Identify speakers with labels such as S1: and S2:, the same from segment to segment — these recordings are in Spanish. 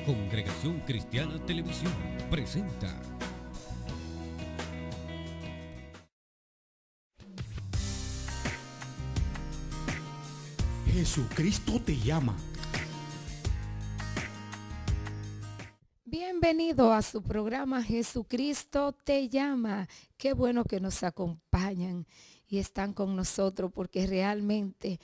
S1: Congregación Cristiana Televisión presenta
S2: Jesucristo te llama.
S3: Bienvenido a su programa Jesucristo te llama. Qué bueno que nos acompañan y están con nosotros porque realmente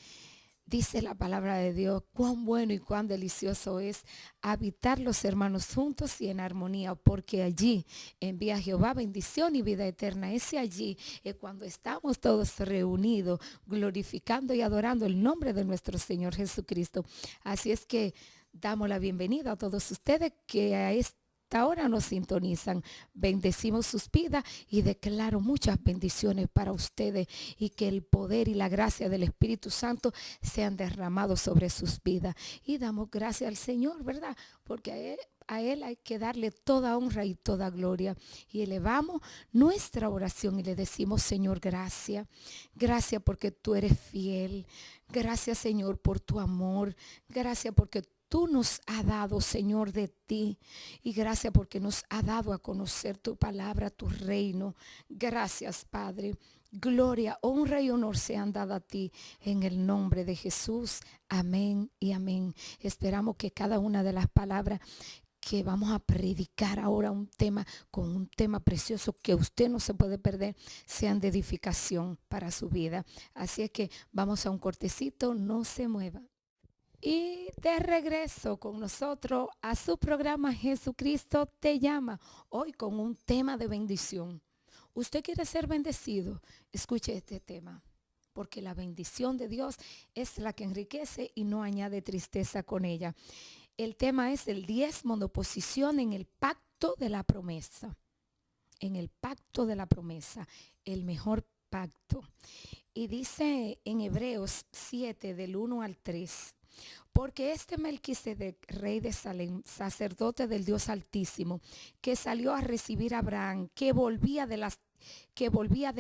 S3: dice la palabra de Dios cuán bueno y cuán delicioso es habitar los hermanos juntos y en armonía, porque allí envía Jehová bendición y vida eterna. Ese allí es cuando estamos todos reunidos glorificando y adorando el nombre de nuestro Señor Jesucristo. Así es que damos la bienvenida a todos ustedes que a ahora nos sintonizan. Bendecimos sus vidas y declaro muchas bendiciones para ustedes y que el poder y la gracia del Espíritu Santo sean derramados sobre sus vidas. Y damos gracias al Señor, ¿verdad? Porque a Él hay que darle toda honra y toda gloria. Y elevamos nuestra oración y le decimos, Señor, gracias. Gracias porque tú eres fiel. Gracias, Señor, por tu amor. Gracias porque tú nos has dado, Señor, de ti. Y gracias porque nos has dado a conocer tu palabra, tu reino. Gracias, Padre. Gloria, honra y honor sean dadas a ti en el nombre de Jesús. Amén y amén. Esperamos que cada una de las palabras que vamos a predicar ahora con un tema precioso que usted no se puede perder, sean de edificación para su vida. Así es que vamos a un cortecito, no se mueva. Y de regreso con nosotros a su programa Jesucristo te llama, hoy con un tema de bendición. ¿Usted quiere ser bendecido? Escuche este tema, porque la bendición de Dios es la que enriquece y no añade tristeza con ella. El tema es el diezmo de oposición en el pacto de la promesa. En el pacto de la promesa, el mejor pacto. Y dice en Hebreos 7, del 1 al 3. Porque este Melquisedec, rey de Salem, sacerdote del Dios Altísimo, que salió a recibir a Abraham, que volvía de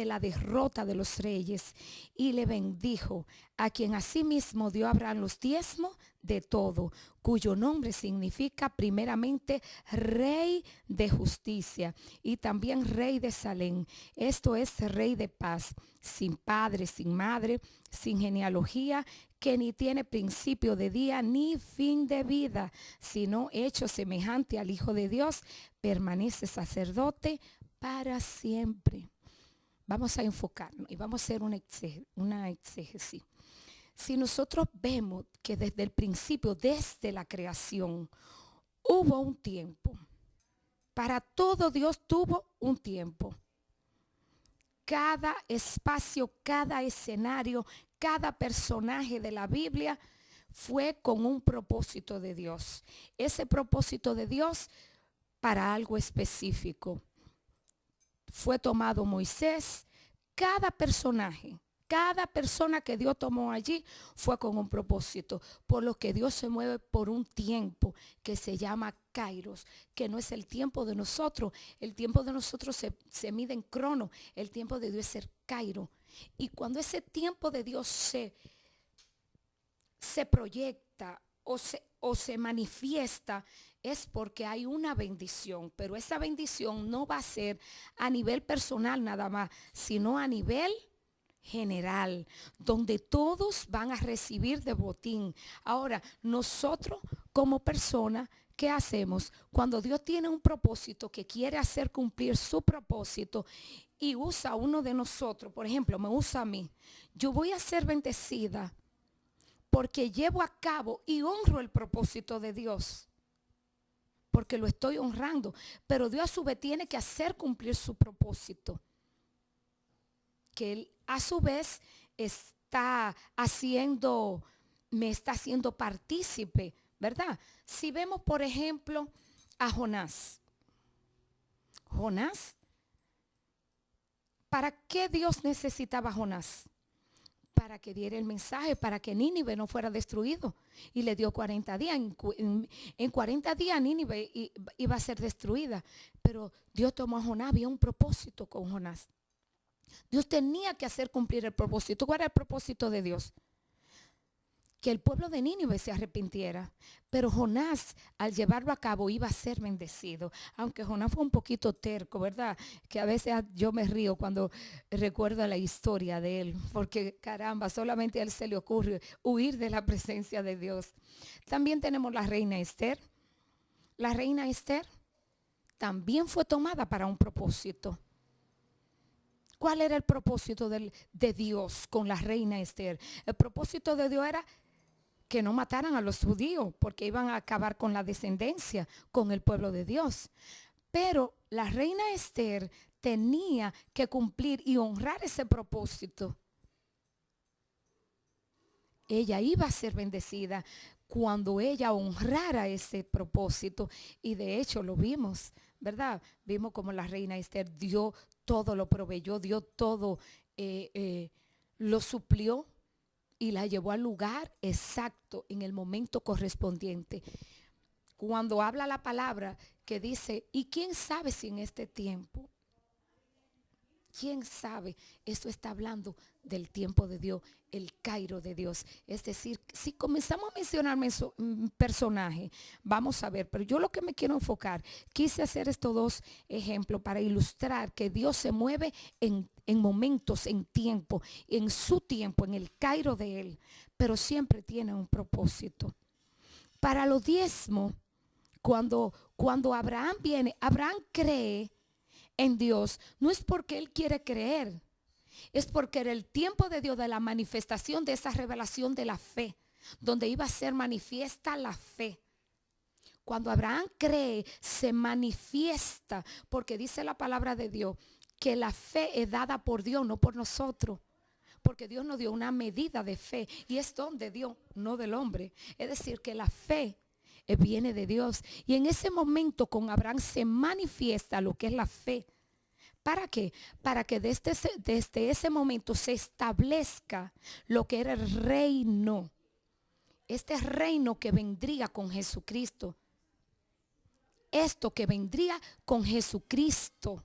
S3: la derrota de los reyes, y le bendijo, a quien asimismo dio a Abraham los diezmos de todo, cuyo nombre significa primeramente Rey de Justicia y también Rey de Salem. Esto es Rey de paz, sin padre, sin madre, sin genealogía, que ni tiene principio de día ni fin de vida, sino hecho semejante al Hijo de Dios, permanece sacerdote para siempre. Vamos a enfocarnos y vamos a hacer una exégesis. Si nosotros vemos que desde el principio, desde la creación, hubo un tiempo. Para todo Dios tuvo un tiempo. Cada espacio, cada escenario, cada personaje de la Biblia fue con un propósito de Dios. Ese propósito de Dios para algo específico. Fue tomado Moisés. Cada personaje, cada persona que Dios tomó allí fue con un propósito. Por lo que Dios se mueve por un tiempo que se llama Kairos, que no es el tiempo de nosotros. El tiempo de nosotros se mide en crono. El tiempo de Dios es el Kairos. Y cuando ese tiempo de Dios se proyecta o se manifiesta, es porque hay una bendición, pero esa bendición no va a ser a nivel personal nada más, sino a nivel general, donde todos van a recibir de botín. Ahora, nosotros como personas, ¿qué hacemos? Cuando Dios tiene un propósito que quiere hacer cumplir su propósito y usa a uno de nosotros, por ejemplo, me usa a mí, yo voy a ser bendecida porque llevo a cabo y honro el propósito de Dios. Porque lo estoy honrando. Pero Dios a su vez tiene que hacer cumplir su propósito. Que Él a su vez me está haciendo partícipe, ¿verdad? Si vemos, por ejemplo, a Jonás. Jonás, ¿para qué Dios necesitaba a Jonás? Para que diera el mensaje, para que Nínive no fuera destruido. Y le dio 40 días. En 40 días Nínive iba a ser destruida. Pero Dios tomó a Jonás, había un propósito con Jonás. Dios tenía que hacer cumplir el propósito. ¿Cuál era el propósito de Dios? que el pueblo de Nínive se arrepintiera. Pero Jonás, al llevarlo a cabo, iba a ser bendecido. Aunque Jonás fue un poquito terco, ¿verdad? Que a veces yo me río cuando recuerdo la historia de él. Porque caramba, solamente a él se le ocurre huir de la presencia de Dios. También tenemos la reina Esther. La reina Esther también fue tomada para un propósito. ¿Cuál era el propósito de Dios con la reina Esther? El propósito de Dios era que no mataran a los judíos porque iban a acabar con la descendencia, con el pueblo de Dios. Pero la reina Esther tenía que cumplir y honrar ese propósito. Ella iba a ser bendecida cuando ella honrara ese propósito. Y de hecho lo vimos, ¿verdad? Vimos como la reina Esther dio todo, lo proveyó, dio todo, lo suplió y la llevó al lugar exacto en el momento correspondiente. Cuando habla la palabra que dice, ¿y quién sabe si en este tiempo? ¿Quién sabe? Esto está hablando del tiempo de Dios, el Cairo de Dios. Es decir, si comenzamos a mencionar personajes, vamos a ver, pero yo lo que me quiero enfocar, quise hacer estos dos ejemplos para ilustrar que Dios se mueve en momentos, en tiempo, en su tiempo, en el Cairo de Él, pero siempre tiene un propósito. Para los diezmos, cuando Abraham viene, Abraham cree en Dios, no es porque él quiere creer, es porque era el tiempo de Dios, de la manifestación de esa revelación de la fe, donde iba a ser manifiesta la fe. Cuando Abraham cree, se manifiesta, porque dice la palabra de Dios que la fe es dada por Dios, no por nosotros. Porque Dios nos dio una medida de fe y es don de Dios, no del hombre. Es decir, que la fe viene de Dios. Y en ese momento con Abraham se manifiesta lo que es la fe. ¿Para qué? Para que desde ese momento se establezca lo que era el reino. Este reino que vendría con Jesucristo. Esto que vendría con Jesucristo,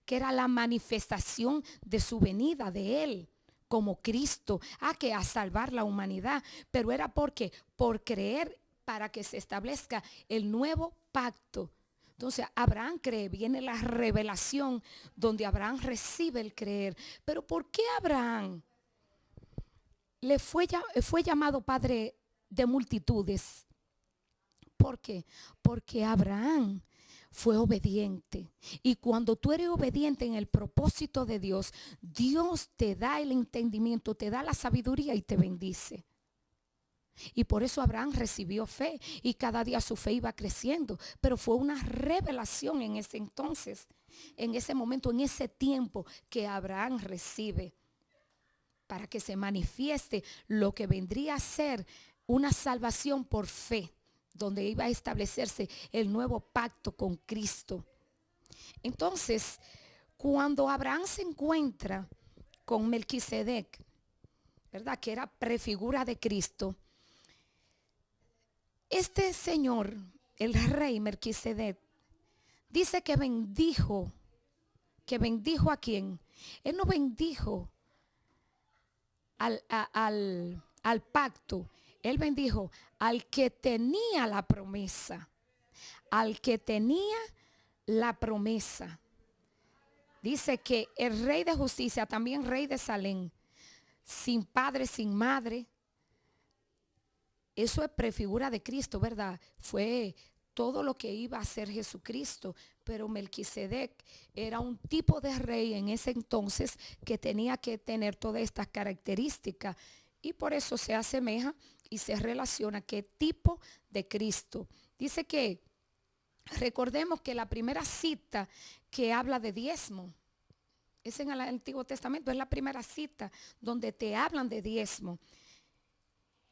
S3: que era la manifestación de su venida de Él como Cristo, que a salvar la humanidad. Pero era porque por creer, para que se establezca el nuevo pacto. Entonces Abraham cree, viene la revelación donde Abraham recibe el creer. Pero ¿por qué Abraham fue llamado padre de multitudes? ¿Por qué? Porque Abraham fue obediente. Y cuando tú eres obediente en el propósito de Dios, Dios te da el entendimiento, te da la sabiduría y te bendice. Y por eso Abraham recibió fe y cada día su fe iba creciendo. Pero fue una revelación en ese entonces, en ese momento, en ese tiempo que Abraham recibe para que se manifieste lo que vendría a ser una salvación por fe, donde iba a establecerse el nuevo pacto con Cristo. Entonces, cuando Abraham se encuentra con Melquisedec, ¿verdad? Que era prefigura de Cristo. Este señor, el rey Melquisedec, dice que bendijo a quién. Él no bendijo al pacto. Él bendijo al que tenía la promesa. Al que tenía la promesa. Dice que el rey de justicia, también rey de Salem, sin padre, sin madre. Eso es prefigura de Cristo, ¿verdad? Fue todo lo que iba a ser Jesucristo. Pero Melquisedec era un tipo de rey en ese entonces que tenía que tener todas estas características. Y por eso se asemeja y se relaciona qué tipo de Cristo. Dice que, recordemos que la primera cita que habla de diezmo, es en el Antiguo Testamento, es la primera cita donde te hablan de diezmo.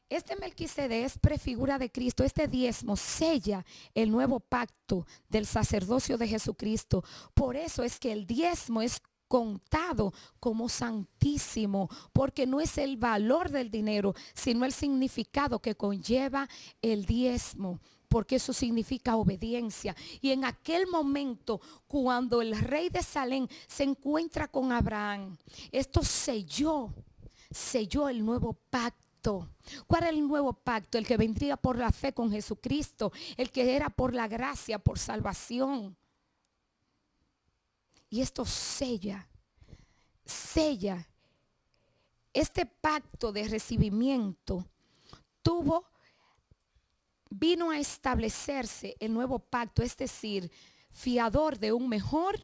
S3: Este Melquisedec es prefigura de Cristo. Este diezmo sella el nuevo pacto del sacerdocio de Jesucristo. Por eso es que el diezmo es contado como santísimo, porque no es el valor del dinero, sino el significado que conlleva el diezmo, porque eso significa obediencia. Y en aquel momento, cuando el rey de Salem se encuentra con Abraham, esto selló el nuevo pacto pacto. ¿Cuál era el nuevo pacto? El que vendría por la fe con Jesucristo, el que era por la gracia, por salvación. Y esto sella este pacto de recibimiento. Vino a establecerse el nuevo pacto, es decir, fiador de un mejor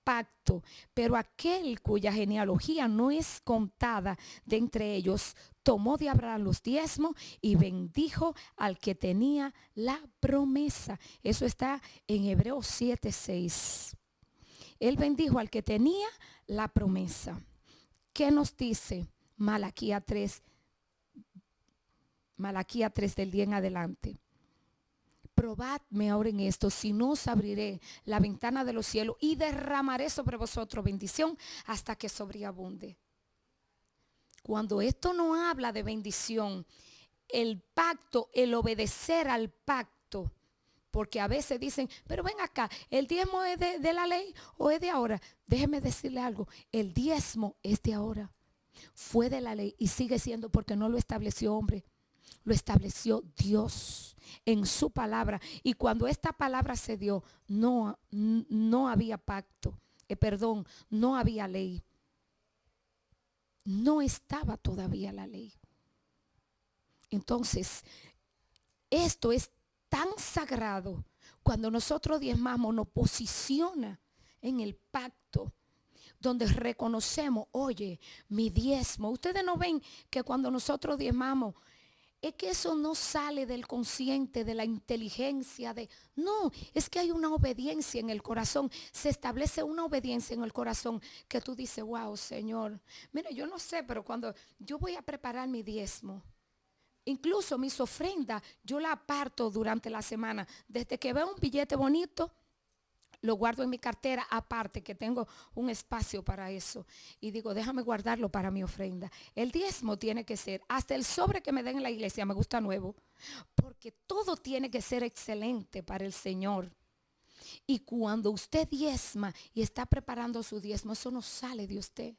S3: pacto, pero aquel cuya genealogía no es contada de entre ellos, tomó de Abraham los diezmos y bendijo al que tenía la promesa. Eso está en Hebreos 7:6. Él bendijo al que tenía la promesa. ¿Qué nos dice Malaquías 3? Malaquías 3 del 10 en adelante. Probadme ahora en esto, si no os abriré la ventana de los cielos y derramaré sobre vosotros bendición hasta que sobreabunde. Cuando esto no habla de bendición, el pacto, el obedecer al pacto, porque a veces dicen, pero ven acá, ¿el diezmo es de la ley o es de ahora? Déjeme decirle algo, el diezmo es de ahora. Fue de la ley y sigue siendo, porque no lo estableció hombre, lo estableció Dios en su palabra. Y cuando esta palabra se dio, no había pacto, no había ley. No estaba todavía la ley. Entonces, esto es tan sagrado. Cuando nosotros diezmamos, nos posiciona en el pacto, donde reconocemos, oye, mi diezmo. Ustedes no ven que cuando nosotros diezmamos, es que eso no sale del consciente, de la inteligencia, no, es que hay una obediencia en el corazón. Se establece una obediencia en el corazón que tú dices, wow, Señor. Mira, yo no sé, pero cuando yo voy a preparar mi diezmo, incluso mis ofrendas, yo la aparto durante la semana. Desde que veo un billete bonito, lo guardo en mi cartera aparte, que tengo un espacio para eso. Y digo, déjame guardarlo para mi ofrenda. El diezmo tiene que ser, hasta el sobre que me den en la iglesia me gusta nuevo, porque todo tiene que ser excelente para el Señor. Y cuando usted diezma y está preparando su diezmo, eso no sale de usted.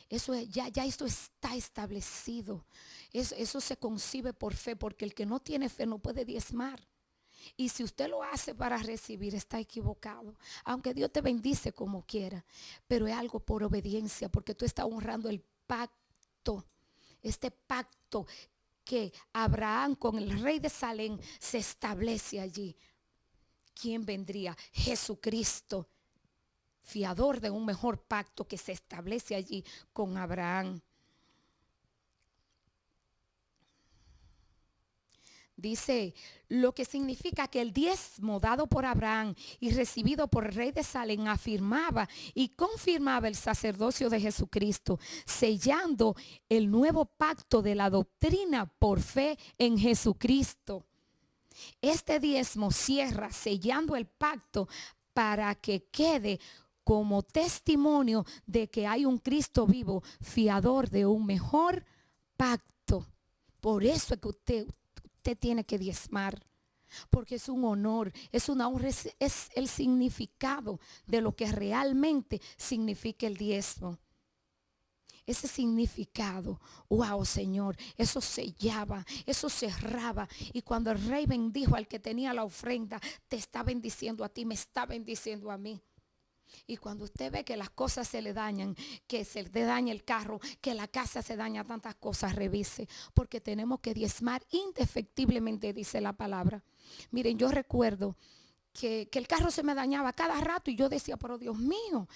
S3: Eso es, ya esto está establecido. Eso se concibe por fe, porque el que no tiene fe no puede diezmar. Y si usted lo hace para recibir, está equivocado. Aunque Dios te bendice como quiera, pero es algo por obediencia, porque tú estás honrando el pacto. Este pacto que Abraham con el rey de Salem se establece allí. ¿Quién vendría? Jesucristo, fiador de un mejor pacto que se establece allí con Abraham. Dice, lo que significa que el diezmo dado por Abraham y recibido por el rey de Salem afirmaba y confirmaba el sacerdocio de Jesucristo, sellando el nuevo pacto de la doctrina por fe en Jesucristo. Este diezmo cierra sellando el pacto para que quede como testimonio de que hay un Cristo vivo, fiador de un mejor pacto. Por eso es que usted tiene que diezmar, porque es un honor, es una honra, es el significado de lo que realmente significa el diezmo. Ese significado, wow, Señor, eso sellaba, eso cerraba. Y cuando el rey bendijo al que tenía la ofrenda, te está bendiciendo a ti, me está bendiciendo a mí. Y cuando usted ve que las cosas se le dañan, que se le daña el carro, que la casa se daña, tantas cosas, revise, porque tenemos que diezmar indefectiblemente, dice la palabra. Miren, yo recuerdo que el carro se me dañaba cada rato y yo decía, pero Dios mío.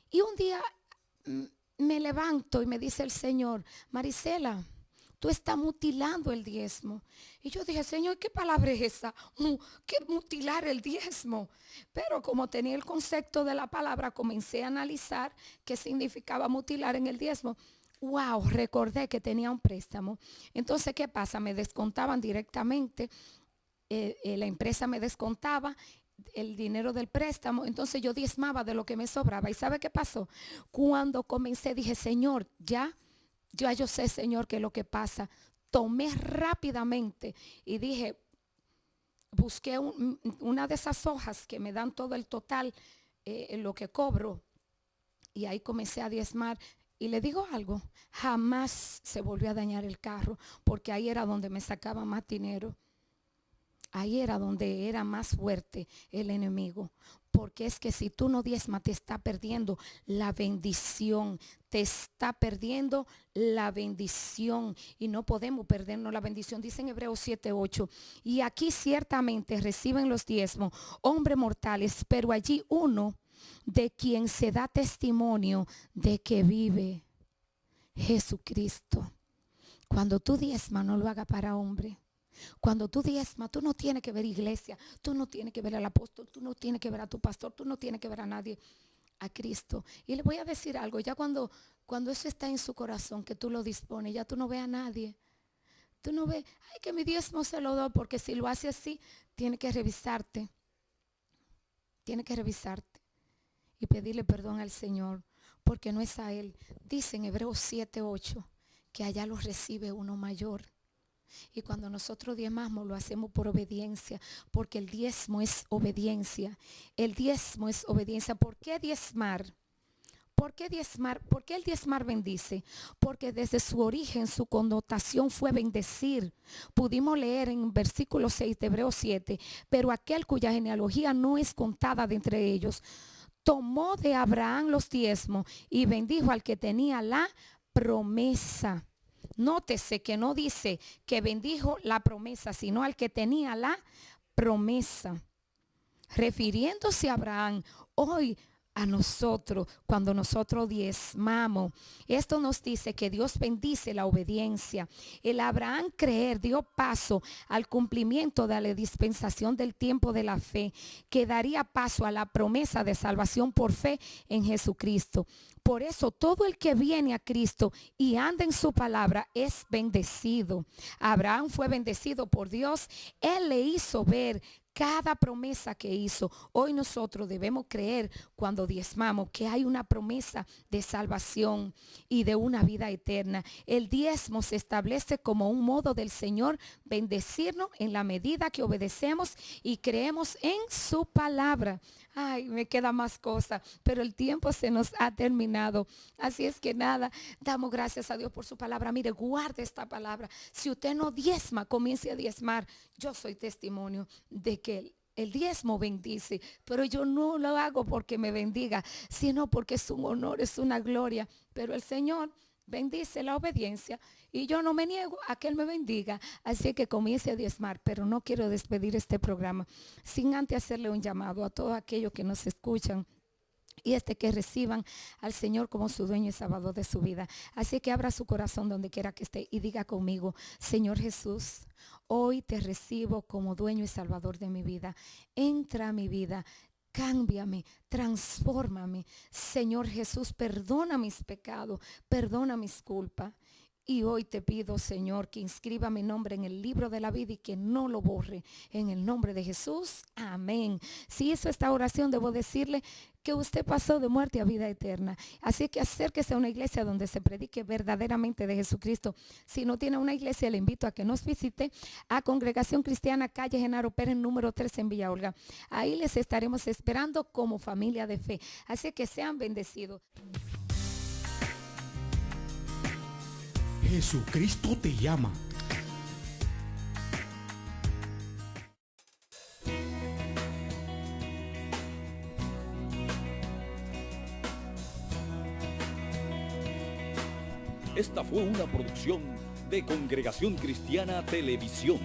S3: Y un día me levanto y me dice el Señor, Marisela, tú estás mutilando el diezmo. Y yo dije, Señor, ¿qué palabra es esa? ¿Qué mutilar el diezmo? Pero como tenía el concepto de la palabra, comencé a analizar qué significaba mutilar en el diezmo. Wow, recordé que tenía un préstamo. Entonces, ¿qué pasa? Me descontaban directamente, la empresa me descontaba el dinero del préstamo, entonces yo diezmaba de lo que me sobraba. ¿Y sabe qué pasó? Cuando comencé dije, Señor, yo sé, Señor, que es lo que pasa. Tomé rápidamente y dije, busqué una de esas hojas que me dan todo el total, lo que cobro. Y ahí comencé a diezmar Y le digo algo, jamás se volvió a dañar el carro, porque ahí era donde me sacaba más dinero. Ahí era donde era más fuerte el enemigo. Porque es que si tú no diezmas, te está perdiendo la bendición. Te está perdiendo la bendición. Y no podemos perdernos la bendición. Dice en Hebreos 7:8. Y aquí ciertamente reciben los diezmos hombres mortales, pero allí uno de quien se da testimonio de que vive Jesucristo. Cuando tú diezmas, no lo hagas para hombre. Cuando tú diezmas, tú no tienes que ver iglesia, tú no tienes que ver al apóstol, tú no tienes que ver a tu pastor, tú no tienes que ver a nadie, a Cristo. Y le voy a decir algo, ya cuando eso está en su corazón, que tú lo dispones, ya tú no ves a nadie. Tú no ves, ay, que mi diezmo se lo doy, porque si lo hace así, tiene que revisarte. Tiene que revisarte y pedirle perdón al Señor, porque no es a Él. Dice en Hebreos 7:8 que allá lo recibe uno mayor. Y cuando nosotros diezmamos, lo hacemos por obediencia, porque el diezmo es obediencia. El diezmo es obediencia. ¿Por qué diezmar? ¿Por qué diezmar? ¿Por qué el diezmar bendice? Porque desde su origen, su connotación fue bendecir. Pudimos leer en versículo 6 de Hebreos 7, pero aquel cuya genealogía no es contada de entre ellos, tomó de Abraham los diezmos y bendijo al que tenía la promesa. Nótese que no dice que bendijo la promesa, sino al que tenía la promesa. Refiriéndose a Abraham, hoy a nosotros, cuando nosotros diezmamos, esto nos dice que Dios bendice la obediencia. El Abraham creer dio paso al cumplimiento de la dispensación del tiempo de la fe, que daría paso a la promesa de salvación por fe en Jesucristo. Por eso todo el que viene a Cristo y anda en su palabra es bendecido. Abraham fue bendecido por Dios. Él le hizo ver cada promesa que hizo. Hoy nosotros debemos creer cuando diezmamos que hay una promesa de salvación y de una vida eterna. El diezmo se establece como un modo del Señor bendecirnos en la medida que obedecemos y creemos en su palabra. Ay, me queda más cosas, pero el tiempo se nos ha terminado. Así es que nada, damos gracias a Dios por su palabra. Mire, guarde esta palabra. Si usted no diezma, comience a diezmar. Yo soy testimonio de que el diezmo bendice, pero yo no lo hago porque me bendiga, sino porque es un honor, es una gloria. Pero el Señor bendice la obediencia y yo no me niego a que Él me bendiga. Así que comience a diezmar, pero no quiero despedir este programa sin antes hacerle un llamado a todos aquellos que nos escuchan y que reciban al Señor como su dueño y salvador de su vida. Así que abra su corazón donde quiera que esté y diga conmigo: Señor Jesús, hoy te recibo como dueño y salvador de mi vida. Entra a mi vida. Cámbiame, transfórmame. Señor Jesús, perdona mis pecados, perdona mis culpas. Y hoy te pido, Señor, que inscriba mi nombre en el libro de la vida y que no lo borre. En el nombre de Jesús, amén. Si hizo esta oración, debo decirle que usted pasó de muerte a vida eterna. Así que acérquese a una iglesia donde se predique verdaderamente de Jesucristo. Si no tiene una iglesia, le invito a que nos visite a Congregación Cristiana, calle Genaro Pérez, número 3 en Villa Olga. Ahí les estaremos esperando como familia de fe. Así que sean bendecidos.
S2: Jesucristo te llama.
S4: Esta fue una producción de Congregación Cristiana Televisión.